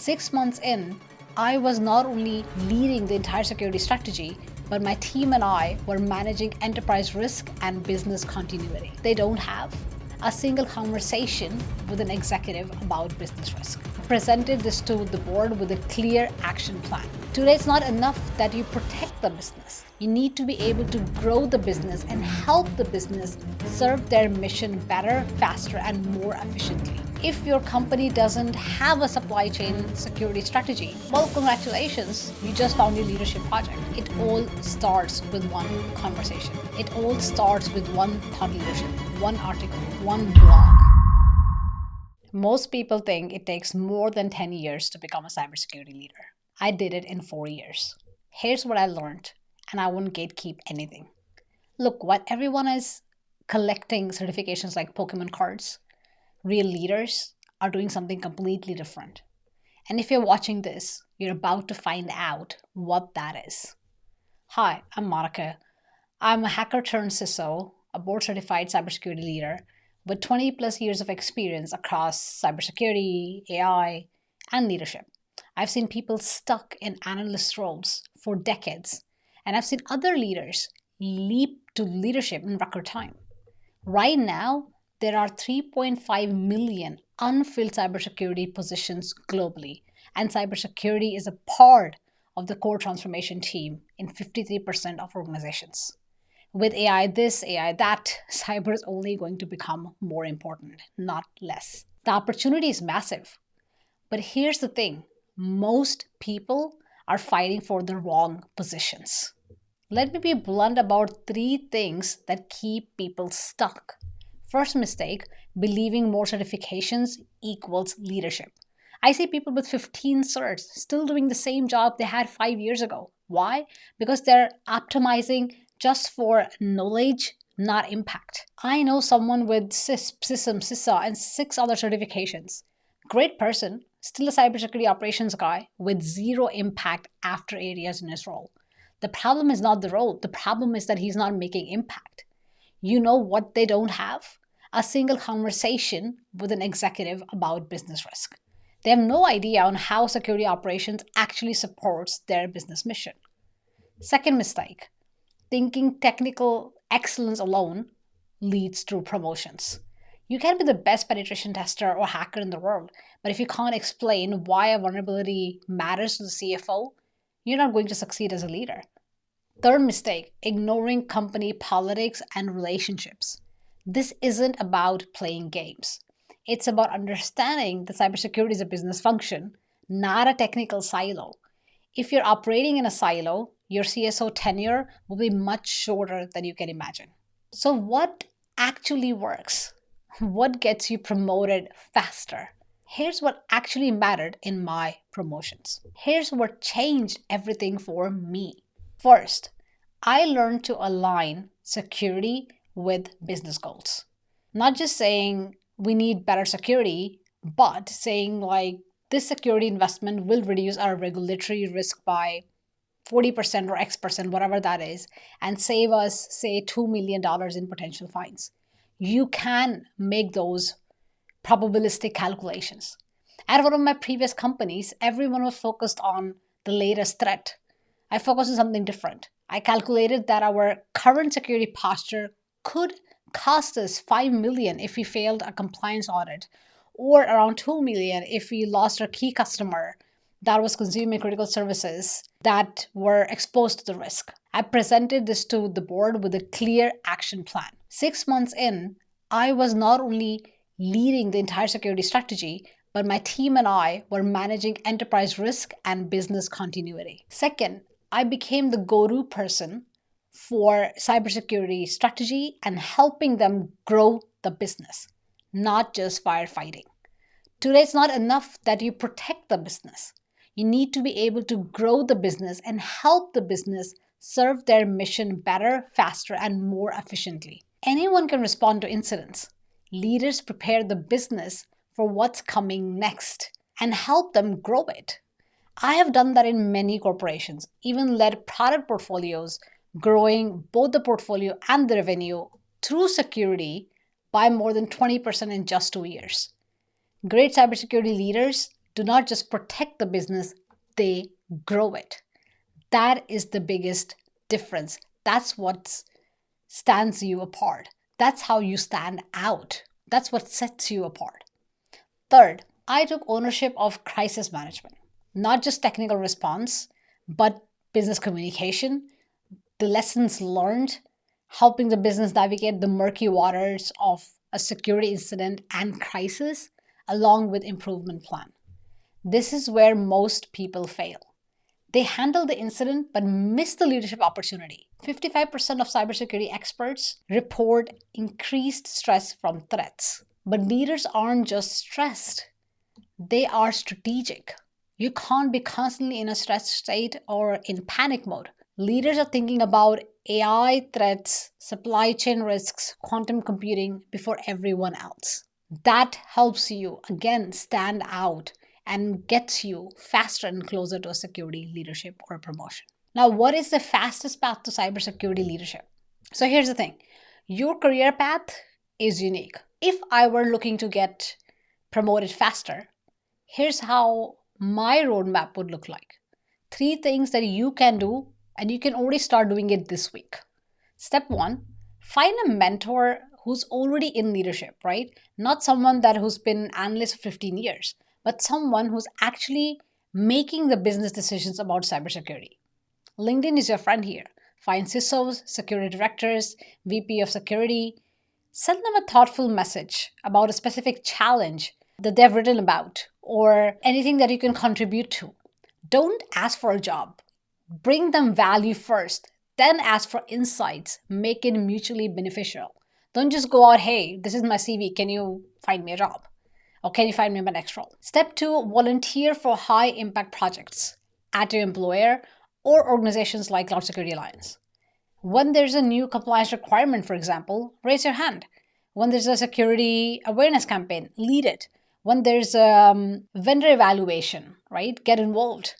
6 months in, I was not only leading the entire security strategy, but my team and I were managing enterprise risk and business continuity. They don't have a single conversation with an executive about business risk. I presented this to the board with a clear action plan. Today, it's not enough that you protect the business. You need to be able to grow the business and help the business serve their mission better, faster, and more efficiently. If your company doesn't have a supply chain security strategy, well, congratulations, you just found your leadership project. It all starts with one conversation. It all starts with one thought leadership, one article, one blog. Most people think it takes more than 10 years to become a cybersecurity leader. I did it in 4 years. Here's what I learned, and I won't gatekeep anything. Look, what everyone is collecting certifications like Pokemon cards, real leaders are doing something completely different. And if you're watching this, you're about to find out what that is. Hi, I'm Monica. I'm a hacker turned CISO, a board certified cybersecurity leader with 20 plus years of experience across cybersecurity, AI, and leadership. I've seen people stuck in analyst roles for decades, and I've seen other leaders leap to leadership in record time. Right now, there are 3.5 million unfilled cybersecurity positions globally, and cybersecurity is a part of the core transformation team in 53% of organizations. With AI this, AI that, cyber is only going to become more important, not less. The opportunity is massive. But here's the thing, most people are fighting for the wrong positions. Let me be blunt about 3 things that keep people stuck. First mistake, believing more certifications equals leadership. I see people with 15 certs still doing the same job they had 5 years ago. Why? Because they're optimizing just for knowledge, not impact. I know someone with CISM, CISA, and 6 other certifications. Great person, still a cybersecurity operations guy with 0 impact after 8 years in his role. The problem is not the role. The problem is that he's not making impact. You know what they don't have? A single conversation with an executive about business risk. They have no idea on how security operations actually supports their business mission. Second mistake, thinking technical excellence alone leads to promotions. You can be the best penetration tester or hacker in the world, but if you can't explain why a vulnerability matters to the CFO, you're not going to succeed as a leader. Third mistake, ignoring company politics and relationships. This isn't about playing games. It's about understanding that cybersecurity is a business function, not a technical silo. If you're operating in a silo, your CSO tenure will be much shorter than you can imagine. So what actually works? What gets you promoted faster? Here's what actually mattered in my promotions. Here's what changed everything for me. First, I learned to align security with business goals. Not just saying we need better security, but saying like this security investment will reduce our regulatory risk by 40% or X%, whatever that is, and save us, say, $2 million in potential fines. You can make those probabilistic calculations. At one of my previous companies, everyone was focused on the latest threat. I focused on something different. I calculated that our current security posture could cost us $5 million if we failed a compliance audit, or around $2 million if we lost our key customer that was consuming critical services that were exposed to the risk. I presented this to the board with a clear action plan. 6 months in, I was not only leading the entire security strategy, but my team and I were managing enterprise risk and business continuity. Second, I became the go-to person for cybersecurity strategy and helping them grow the business, not just firefighting. Today, it's not enough that you protect the business. You need to be able to grow the business and help the business serve their mission better, faster, and more efficiently. Anyone can respond to incidents. Leaders prepare the business for what's coming next and help them grow it. I have done that in many corporations, even led product portfolios, growing both the portfolio and the revenue through security by more than 20% in just 2 years. Great cybersecurity leaders do not just protect the business, they grow it. That is the biggest difference. That's what stands you apart. That's how you stand out. That's what sets you apart. Third, I took ownership of crisis management, not just technical response, but business communication, the lessons learned, helping the business navigate the murky waters of a security incident and crisis, along with improvement plan. This is where most people fail. They handle the incident but miss the leadership opportunity. 55% of cybersecurity experts report increased stress from threats. But leaders aren't just stressed, they are strategic. You can't be constantly in a stress state or in panic mode. Leaders are thinking about AI threats, supply chain risks, quantum computing before everyone else. That helps you, again, stand out and gets you faster and closer to a security leadership or a promotion. Now, what is the fastest path to cybersecurity leadership? So here's the thing. Your career path is unique. If I were looking to get promoted faster, here's how my roadmap would look like. 3 things that you can do, and you can already start doing it this week. Step 1, find a mentor who's already in leadership, right? Not someone who's been an analyst for 15 years, but someone who's actually making the business decisions about cybersecurity. LinkedIn is your friend here. Find CISOs, security directors, VP of security. Send them a thoughtful message about a specific challenge that they've written about or anything that you can contribute to. Don't ask for a job. Bring them value first, then ask for insights. Make it mutually beneficial. Don't just go out, hey, this is my CV. Can you find me a job? Or can you find me my next role? Step 2, volunteer for high impact projects at your employer or organizations like Cloud Security Alliance. When there's a new compliance requirement, for example, raise your hand. When there's a security awareness campaign, lead it. When there's a vendor evaluation, right, get involved.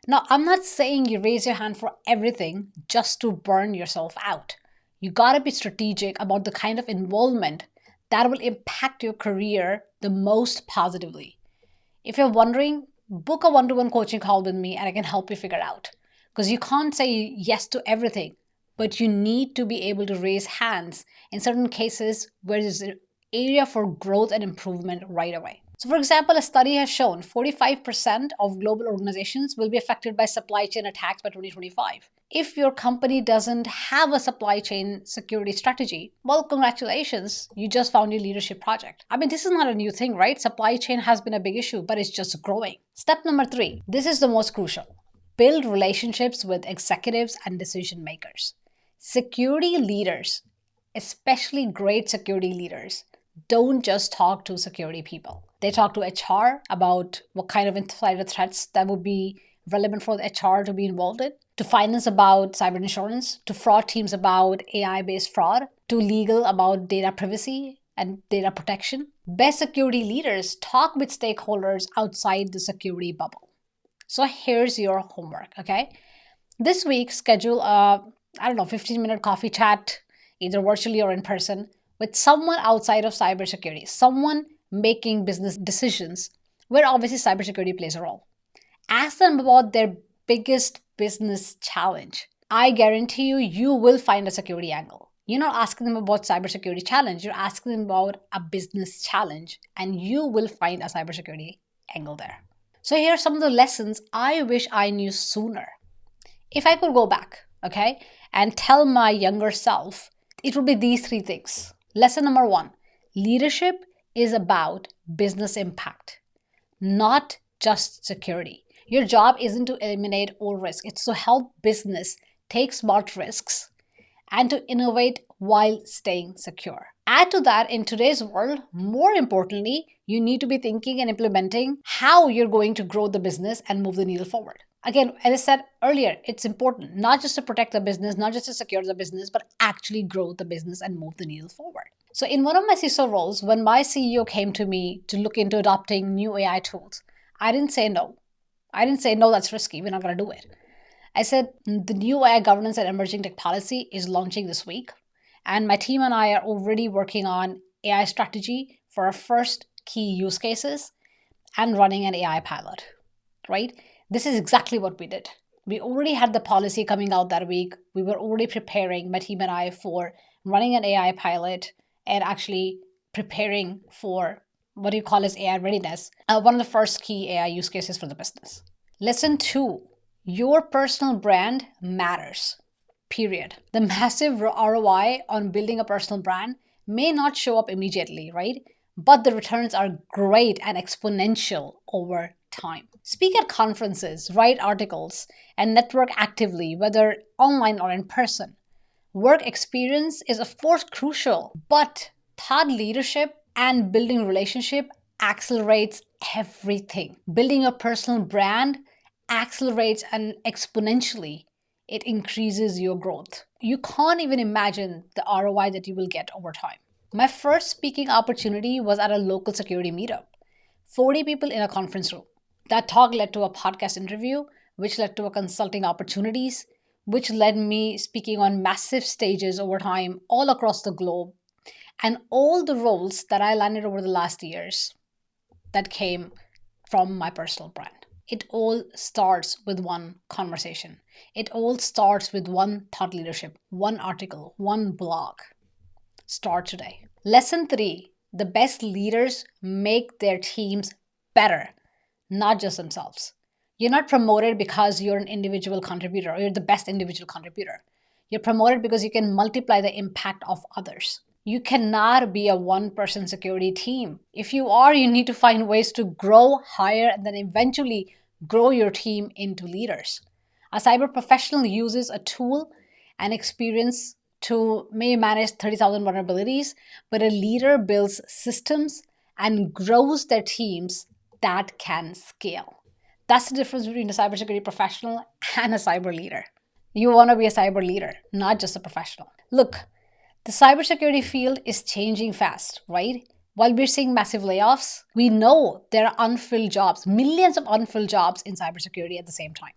Now, I'm not saying you raise your hand for everything just to burn yourself out. You gotta be strategic about the kind of involvement that will impact your career the most positively. If you're wondering, book a one-to-one coaching call with me and I can help you figure it out. Because you can't say yes to everything, but you need to be able to raise hands in certain cases where there's an area for growth and improvement right away. So for example, a study has shown 45% of global organizations will be affected by supply chain attacks by 2025. If your company doesn't have a supply chain security strategy, well, congratulations, you just found your leadership project. I mean, this is not a new thing, right? Supply chain has been a big issue, but it's just growing. Step number 3, this is the most crucial. Build relationships with executives and decision makers. Security leaders, especially great security leaders, don't just talk to security people. They talk to HR about what kind of insider threats that would be relevant for the HR to be involved in, to finance about cyber insurance, to fraud teams about AI-based fraud, to legal about data privacy and data protection. Best security leaders talk with stakeholders outside the security bubble. So here's your homework, okay? This week, schedule a, 15-minute coffee chat, either virtually or in person, with someone outside of cybersecurity, someone making business decisions where obviously cybersecurity plays a role. Ask them about their biggest business challenge. I guarantee you, you will find a security angle. You're not asking them about cybersecurity challenge, you're asking them about a business challenge, and you will find a cybersecurity angle there. So here are some of the lessons I wish I knew sooner. If I could go back, okay, and tell my younger self, it would be these 3 things. Lesson number 1, leadership is about business impact, not just security. Your job isn't to eliminate all risk. It's to help business take smart risks and to innovate while staying secure. Add to that, in today's world, more importantly, you need to be thinking and implementing how you're going to grow the business and move the needle forward. Again, as I said earlier, it's important not just to protect the business, not just to secure the business, but actually grow the business and move the needle forward. So in one of my CISO roles, when my CEO came to me to look into adopting new AI tools, I didn't say no. I didn't say, no, that's risky. We're not going to do it. I said, the new AI governance and emerging tech policy is launching this week. And my team and I are already working on AI strategy for our first key use cases. and running an AI pilot, right? This is exactly what we did. We already had the policy coming out that week. We were already preparing, my team and I, for running an AI pilot and actually preparing for what you call as AI readiness, one of the first key AI use cases for the business. Lesson 2, your personal brand matters. Period. The massive ROI on building a personal brand may not show up immediately, right? But the returns are great and exponential over time. Speak at conferences, write articles, and network actively, whether online or in person. Work experience is, of course, crucial, but thought leadership and building relationship accelerates everything. Building a personal brand accelerates and exponentially it increases your growth. You can't even imagine the ROI that you will get over time. My first speaking opportunity was at a local security meetup. 40 people in a conference room. That talk led to a podcast interview, which led to a consulting opportunities, which led me speaking on massive stages over time all across the globe, and all the roles that I landed over the last years that came from my personal brand. It all starts with one conversation. It all starts with one thought leadership, one article, one blog. Start today. Lesson 3, the best leaders make their teams better, not just themselves. You're not promoted because you're an individual contributor or you're the best individual contributor. You're promoted because you can multiply the impact of others. You cannot be a one-person security team. If you are, you need to find ways to grow, hire, and then eventually grow your team into leaders. A cyber professional uses a tool and experience to may manage 30,000 vulnerabilities, but a leader builds systems and grows their teams that can scale. That's the difference between a cybersecurity professional and a cyber leader. You want to be a cyber leader, not just a professional. Look, the cybersecurity field is changing fast, right? While we're seeing massive layoffs, we know there are unfilled jobs, millions of unfilled jobs in cybersecurity at the same time.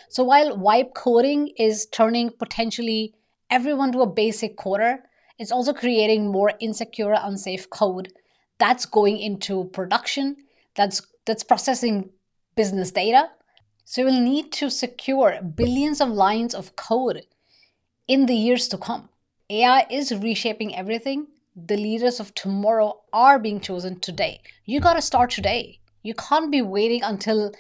So while wipe coding is turning potentially everyone to a basic coder, it's also creating more insecure, unsafe code that's going into production, that's processing business data. So you'll need to secure billions of lines of code in the years to come. AI is reshaping everything. The leaders of tomorrow are being chosen today. You got to start today. You can't be waiting until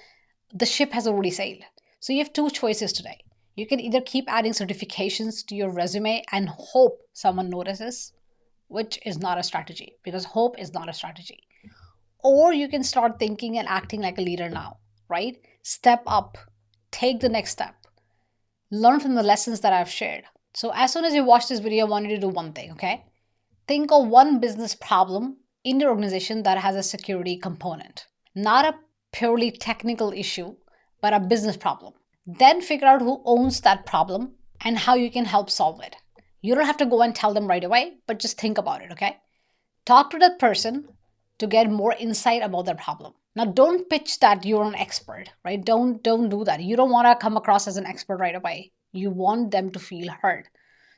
the ship has already sailed. So you have two choices today. You can either keep adding certifications to your resume and hope someone notices, which is not a strategy, because hope is not a strategy. Or you can start thinking and acting like a leader now, right? Step up, take the next step, learn from the lessons that I've shared. So as soon as you watch this video, I want you to do one thing, okay? Think of one business problem in your organization that has a security component, not a purely technical issue, but a business problem. Then figure out who owns that problem and how you can help solve it. You don't have to go and tell them right away, but just think about it, okay? Talk to that person to get more insight about their problem. Now, don't pitch that you're an expert, right? Don't do that. You don't want to come across as an expert right away. You want them to feel heard.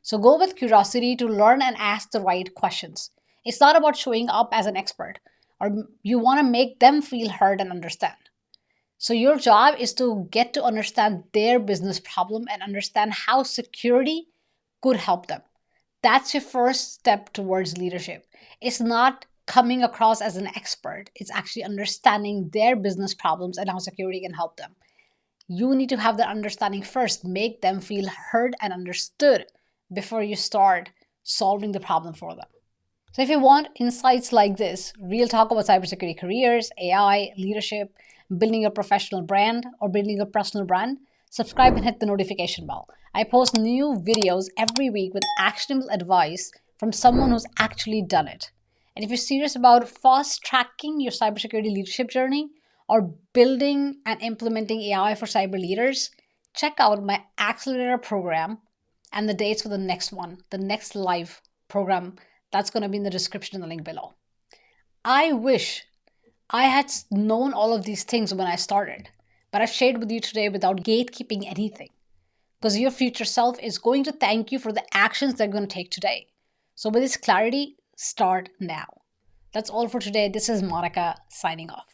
So go with curiosity to learn and ask the right questions. It's not about showing up as an expert, or you want to make them feel heard and understand. So your job is to get to understand their business problem and understand how security could help them. That's your first step towards leadership. It's not coming across as an expert. It's actually understanding their business problems and how security can help them. You need to have that understanding first. Make them feel heard and understood before you start solving the problem for them. So if you want insights like this, real talk about cybersecurity careers, AI, leadership, building a professional brand, or building a personal brand, subscribe and hit the notification bell. I post new videos every week with actionable advice from someone who's actually done it. And if you're serious about fast-tracking your cybersecurity leadership journey or building and implementing AI for cyber leaders, check out my accelerator program and the dates for the next one, the next live program. That's going to be in the description in the link below. I wish I had known all of these things when I started, but I've shared with you today without gatekeeping anything, because your future self is going to thank you for the actions they're going to take today. So with this clarity, start now. That's all for today. This is Monica signing off.